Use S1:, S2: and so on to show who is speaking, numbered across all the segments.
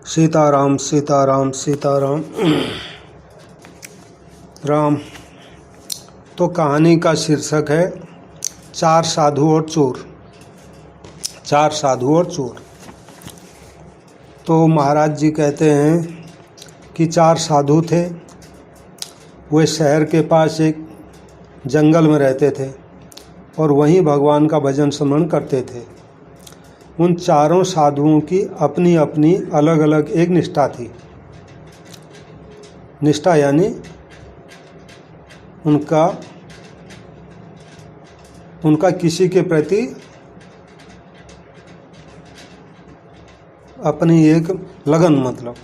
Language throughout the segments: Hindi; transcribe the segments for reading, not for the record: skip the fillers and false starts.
S1: सीताराम सीताराम सीताराम। राम। तो कहानी का शीर्षक है चार साधु और चोर। चार साधु और चोर। तो महाराज जी कहते हैं कि चार साधु थे। वे शहर के पास एक जंगल में रहते थे और वहीं भगवान का भजन स्मरण करते थे। उन चारों साधुओं की अपनी अपनी अलग अलग एक निष्ठा थी। निष्ठा यानी उनका किसी के प्रति अपनी एक लगन, मतलब।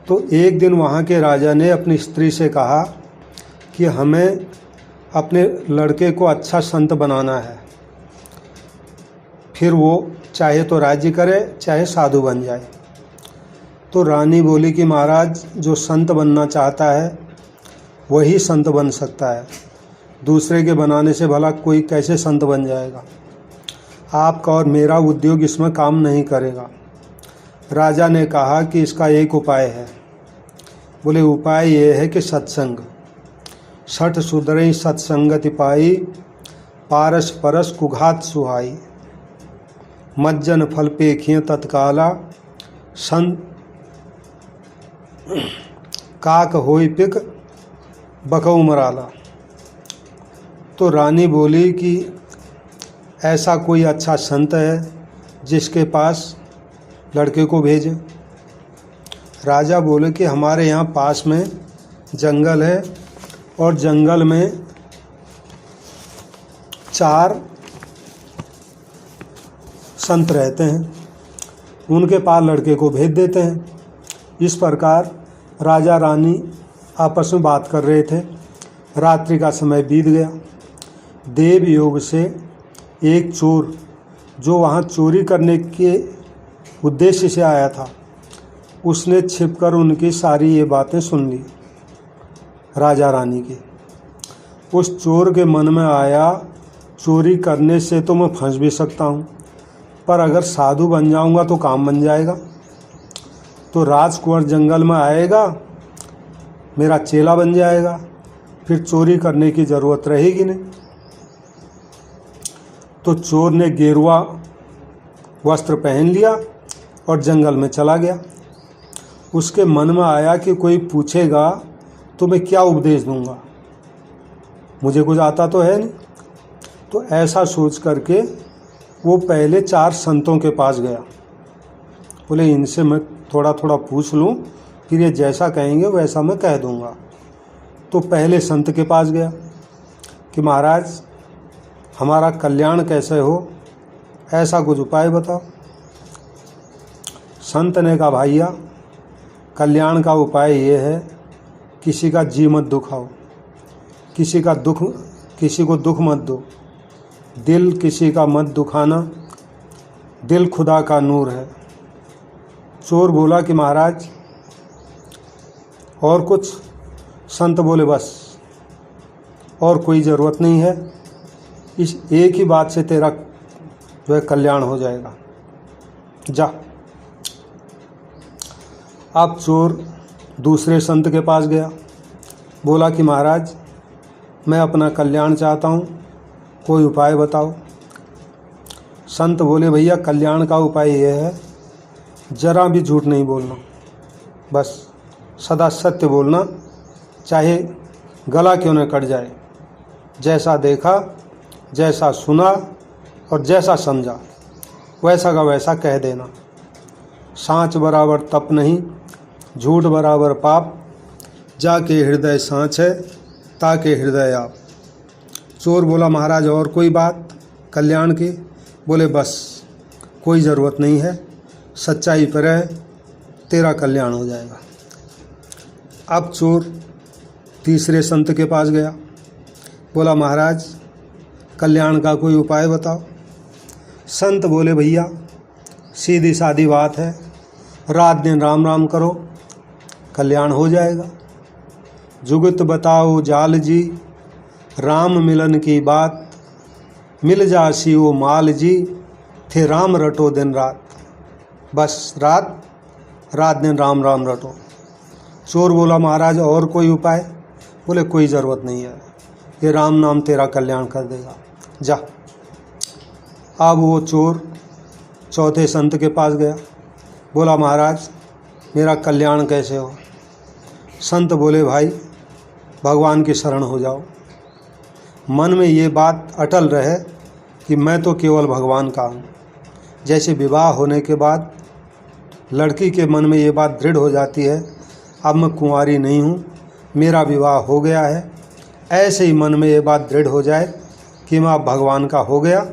S1: तो एक दिन वहाँ के राजा ने अपनी स्त्री से कहा कि हमें अपने लड़के को अच्छा संत बनाना है, फिर वो चाहे तो राज्य करे चाहे साधु बन जाए। तो रानी बोली कि महाराज, जो संत बनना चाहता है वही संत बन सकता है, दूसरे के बनाने से भला कोई कैसे संत बन जाएगा। आपका और मेरा उद्योग इसमें काम नहीं करेगा। राजा ने कहा कि इसका एक उपाय है। बोले, उपाय ये है कि सत्संग। सठ सुधरई सत्संगति पाई, पारस परस कुघात सुहाई। मज्जन फल पेखिए तत्काला, संत काक होई पिक बकऊ मराला। तो रानी बोली कि ऐसा कोई अच्छा संत है जिसके पास लड़के को भेजे। राजा बोले कि हमारे यहाँ पास में जंगल है और जंगल में चार संत रहते हैं, उनके पास लड़के को भेज देते हैं। इस प्रकार राजा रानी आपस में बात कर रहे थे। रात्रि का समय बीत गया। देव योग से एक चोर जो वहाँ चोरी करने के उद्देश्य से आया था, उसने छिपकर उनकी सारी ये बातें सुन ली राजा रानी की। उस चोर के मन में आया, चोरी करने से तो मैं फंस भी सकता हूँ, पर अगर साधु बन जाऊंगा तो काम बन जाएगा। तो राजकुंवर जंगल में आएगा, मेरा चेला बन जाएगा, फिर चोरी करने की ज़रूरत रहेगी नहीं। तो चोर ने गेरुआ वस्त्र पहन लिया और जंगल में चला गया। उसके मन में आया कि कोई पूछेगा तो मैं क्या उपदेश दूंगा, मुझे कुछ आता तो है नहीं। तो ऐसा सोच करके वो पहले चार संतों के पास गया। बोले, इनसे मैं थोड़ा थोड़ा पूछ लूँ, फिर ये जैसा कहेंगे वैसा मैं कह दूँगा। तो पहले संत के पास गया कि महाराज, हमारा कल्याण कैसे हो, ऐसा कुछ उपाय बताओ। संत ने कहा, भैया, कल्याण का उपाय ये है, किसी का जी मत दुखाओ, किसी को दुख मत दो, दिल किसी का मत दुखाना, दिल खुदा का नूर है। चोर बोला कि महाराज और कुछ? संत बोले, बस और कोई ज़रूरत नहीं है, इस एक ही बात से तेरा जो है कल्याण हो जाएगा, जा। अब चोर दूसरे संत के पास गया। बोला कि महाराज, मैं अपना कल्याण चाहता हूँ, कोई उपाय बताओ। संत बोले, भैया, कल्याण का उपाय यह है, जरा भी झूठ नहीं बोलना, बस सदा सत्य बोलना, चाहे गला क्यों न कट जाए। जैसा देखा, जैसा सुना और जैसा समझा वैसा का वैसा कह देना। सांच बराबर तप नहीं, झूठ बराबर पाप, जाके हृदय सांच है ताके हृदय आप। चोर बोला, महाराज और कोई बात कल्याण की? बोले, बस कोई ज़रूरत नहीं है, सच्चाई पर है, तेरा कल्याण हो जाएगा। अब चोर तीसरे संत के पास गया। बोला, महाराज, कल्याण का कोई उपाय बताओ। संत बोले, भैया, सीधी सादी बात है, रात दिन राम राम करो, कल्याण हो जाएगा। जुगत बताओ जाल जी, राम मिलन की बात, मिल जासी वो माल जी, थे राम रटो दिन रात। बस रात रात दिन राम राम रटो। चोर बोला महाराज और कोई उपाय? बोले कोई ज़रूरत नहीं है, ये राम नाम तेरा कल्याण कर देगा, जा। अब वो चोर चौथे संत के पास गया, बोला महाराज मेरा कल्याण कैसे हो? संत बोले भाई भगवान की शरण हो जाओ, मन में ये बात अटल रहे कि मैं तो केवल भगवान का हूँ। जैसे विवाह होने के बाद लड़की के मन में ये बात दृढ़ हो जाती है अब मैं कुंवारी नहीं हूँ, मेरा विवाह हो गया है, ऐसे ही मन में ये बात दृढ़ हो जाए कि मैं अब भगवान का हो गया,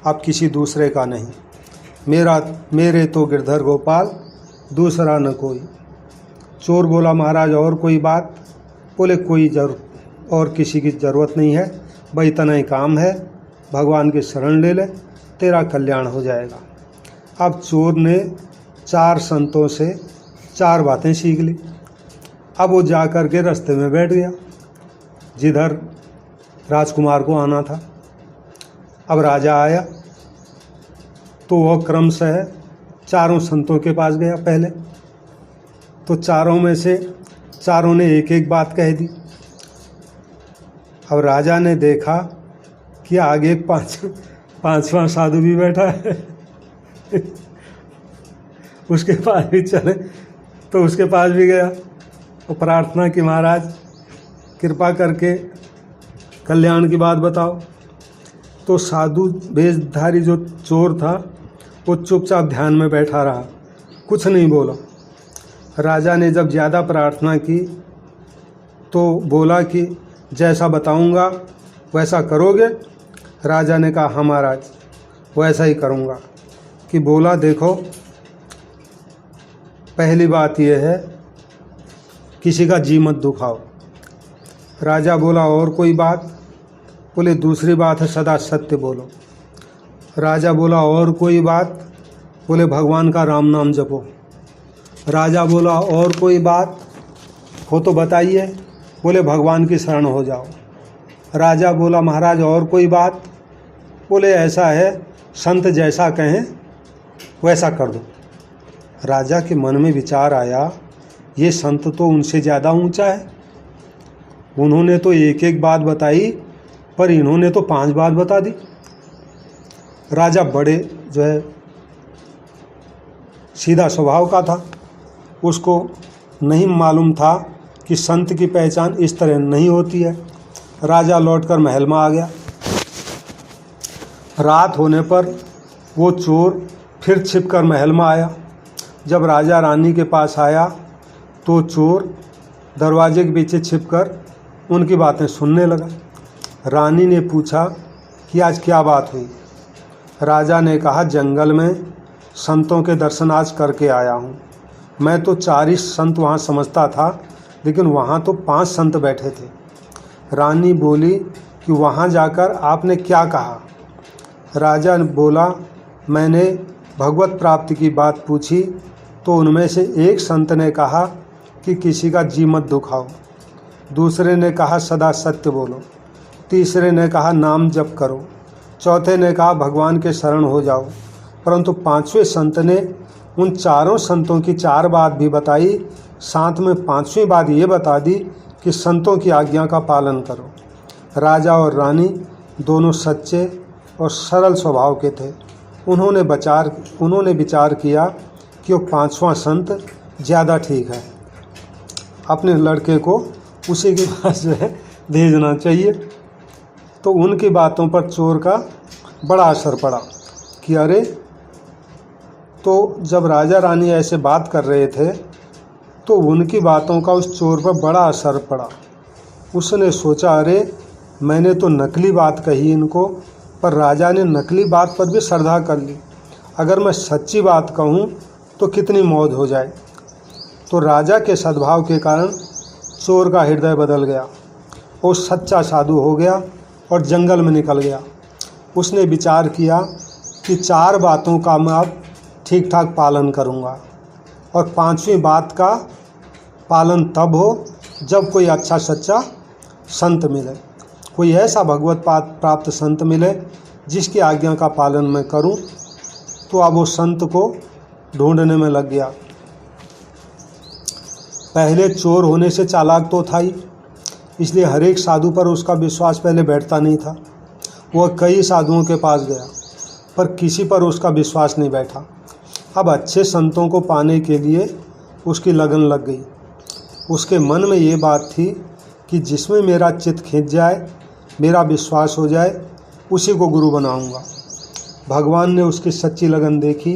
S1: अब किसी दूसरे का नहीं, मेरे तो गिरधर गोपाल दूसरा न कोई। चोर बोला महाराज और कोई बात? बोले कोई और किसी की ज़रूरत नहीं है, भाई इतना ही काम है, भगवान की शरण ले ले, तेरा कल्याण हो जाएगा। अब चोर ने 4 संतों से 4 बातें सीख ली। अब वो जा कर के रास्ते में बैठ गया जिधर राजकुमार को आना था। अब राजा आया तो वह क्रमशः 4 संतों के पास गया। पहले तो 4 में से 4 ने एक एक बात कह दी। अब राजा ने देखा कि आगे 5वां साधु भी बैठा है उसके पास भी चले, तो उसके पास भी गया और प्रार्थना की महाराज कृपा करके कल्याण की बात बताओ। तो साधु वेशधारी जो चोर था वो चुपचाप ध्यान में बैठा रहा, कुछ नहीं बोला। राजा ने जब ज़्यादा प्रार्थना की तो बोला कि जैसा बताऊंगा वैसा करोगे? राजा ने कहा हाँ महाराज वैसा ही करूंगा। कि बोला देखो पहली बात यह है किसी का जी मत दुखाओ। राजा बोला और कोई बात? बोले दूसरी बात है सदा सत्य बोलो। राजा बोला और कोई बात? बोले भगवान का राम नाम जपो। राजा बोला और कोई बात हो तो बताइए। बोले भगवान की शरण हो जाओ। राजा बोला महाराज और कोई बात? बोले ऐसा है संत जैसा कहें वैसा कर दो। राजा के मन में विचार आया ये संत तो उनसे ज़्यादा ऊंचा है, उन्होंने तो एक एक बात बताई पर इन्होंने तो 5 बात बता दी। राजा बड़े जो है सीधा स्वभाव का था, उसको नहीं मालूम था कि संत की पहचान इस तरह नहीं होती है। राजा लौटकर महल में आ गया। रात होने पर वो चोर फिर छिपकर महल में आया। जब राजा रानी के पास आया तो चोर दरवाजे के पीछे छिपकर उनकी बातें सुनने लगा। रानी ने पूछा कि आज क्या बात हुई? राजा ने कहा जंगल में संतों के दर्शन आज करके आया हूँ। मैं तो 4 ही संत वहाँ समझता था, लेकिन वहाँ तो 5 संत बैठे थे। रानी बोली कि वहाँ जाकर आपने क्या कहा? राजा ने बोला मैंने भगवत प्राप्ति की बात पूछी तो उनमें से एक संत ने कहा कि किसी का जी मत दुखाओ, दूसरे ने कहा सदा सत्य बोलो, तीसरे ने कहा नाम जप करो, चौथे ने कहा भगवान के शरण हो जाओ। परंतु 5वें संत ने उन 4 संतों की 4 बात भी बताई, साथ में 5वीं बात ये बता दी कि संतों की आज्ञा का पालन करो। राजा और रानी दोनों सच्चे और सरल स्वभाव के थे। उन्होंने विचार किया कि वो 5वां संत ज़्यादा ठीक है, अपने लड़के को उसी के पास जो है भेजना चाहिए। तो उनकी बातों पर चोर का बड़ा असर पड़ा कि अरे, तो जब राजा रानी ऐसे बात कर रहे थे तो उनकी बातों का उस चोर पर बड़ा असर पड़ा। उसने सोचा अरे मैंने तो नकली बात कही इनको, पर राजा ने नकली बात पर भी श्रद्धा कर ली, अगर मैं सच्ची बात कहूँ तो कितनी मौज हो जाए। तो राजा के सद्भाव के कारण चोर का हृदय बदल गया, वो सच्चा साधु हो गया और जंगल में निकल गया। उसने विचार किया कि 4 बातों का मैं अब ठीक ठाक पालन करूँगा और 5वीं बात का पालन तब हो जब कोई अच्छा सच्चा संत मिले, कोई ऐसा भगवत प्राप्त संत मिले जिसकी आज्ञा का पालन मैं करूं। तो अब वो संत को ढूंढने में लग गया। पहले चोर होने से चालाक तो था ही, इसलिए हर एक साधु पर उसका विश्वास पहले बैठता नहीं था। वह कई साधुओं के पास गया पर किसी पर उसका विश्वास नहीं बैठा। अब अच्छे संतों को पाने के लिए उसकी लगन लग गई। उसके मन में ये बात थी कि जिसमें मेरा चित्त खींच जाए, मेरा विश्वास हो जाए, उसी को गुरु बनाऊंगा। भगवान ने उसकी सच्ची लगन देखी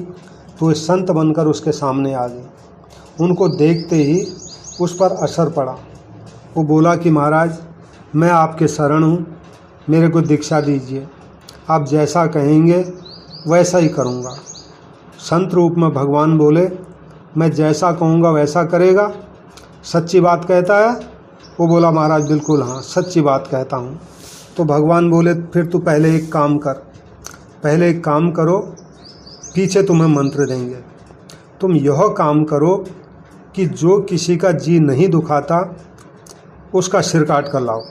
S1: तो वे संत बनकर उसके सामने आ गए। उनको देखते ही उस पर असर पड़ा। वो बोला कि महाराज, मैं आपके शरण हूँ, मेरे को दीक्षा दीजिए। आप जैसा कहेंगे वैसा ही करूँगा। संत रूप में भगवान बोले, मैं जैसा कहूँगा वैसा करेगा? सच्ची बात कहता है? वो बोला, महाराज बिल्कुल हाँ, सच्ची बात कहता हूँ। तो भगवान बोले, फिर तू पहले एक काम कर, पहले एक काम करो, पीछे तुम्हें मंत्र देंगे। तुम यह काम करो कि जो किसी का जी नहीं दुखाता उसका सिर काट कर लाओ।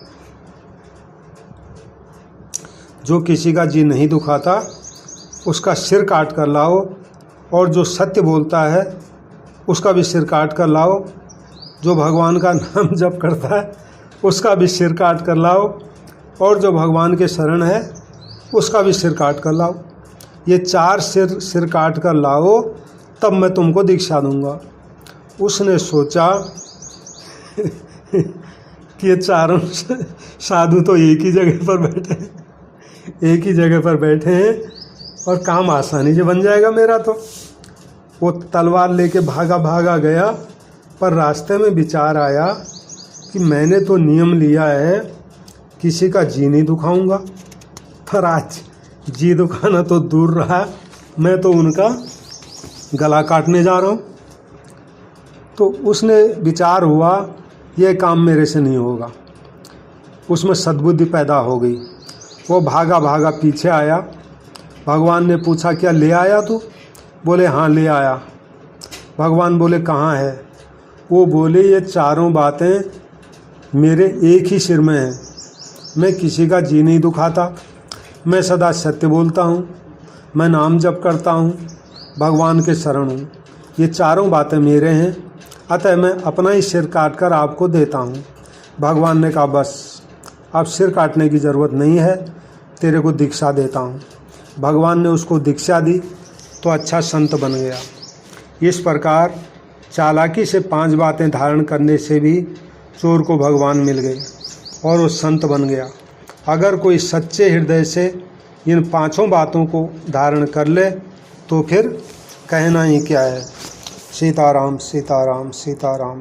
S1: जो किसी का जी नहीं दुखाता उसका सिर काट कर लाओ, और जो सत्य बोलता है उसका भी सिर काट कर लाओ। जो भगवान का नाम जप करता है उसका भी सिर काट कर लाओ, और जो भगवान के शरण है उसका भी सिर काट कर लाओ। ये 4 सिर काट कर लाओ, तब मैं तुमको दीक्षा दूंगा। उसने सोचा कि ये चारों साधु तो एक ही जगह पर बैठे हैं और काम आसानी से बन जाएगा मेरा। तो वो तलवार लेके भागा गया, पर रास्ते में विचार आया कि मैंने तो नियम लिया है किसी का जी नहीं दुखाऊंगा, पर आज जी दुखाना तो दूर रहा, मैं तो उनका गला काटने जा रहा हूँ। तो उसने विचार हुआ, ये काम मेरे से नहीं होगा। उसमें सद्बुद्धि पैदा हो गई। वो भागा पीछे आया। भगवान ने पूछा, क्या ले आया तू? बोले, हाँ ले आया। भगवान बोले, कहाँ है? वो बोले, ये चारों बातें मेरे एक ही सिर में हैं। मैं किसी का जी नहीं दुखाता, मैं सदा सत्य बोलता हूँ, मैं नाम जप करता हूँ, भगवान के शरण हूँ। ये चारों बातें मेरे हैं, अतः मैं अपना ही सिर काट कर आपको देता हूँ। भगवान ने कहा, बस अब सिर काटने की ज़रूरत नहीं है, तेरे को दीक्षा देता हूँ। भगवान ने उसको दीक्षा दी तो अच्छा संत बन गया। इस प्रकार चालाकी से 5 बातें धारण करने से भी चोर को भगवान मिल गए और वो संत बन गया। अगर कोई सच्चे हृदय से इन 5 बातों को धारण कर ले तो फिर कहना ही क्या है। सीताराम सीताराम सीताराम।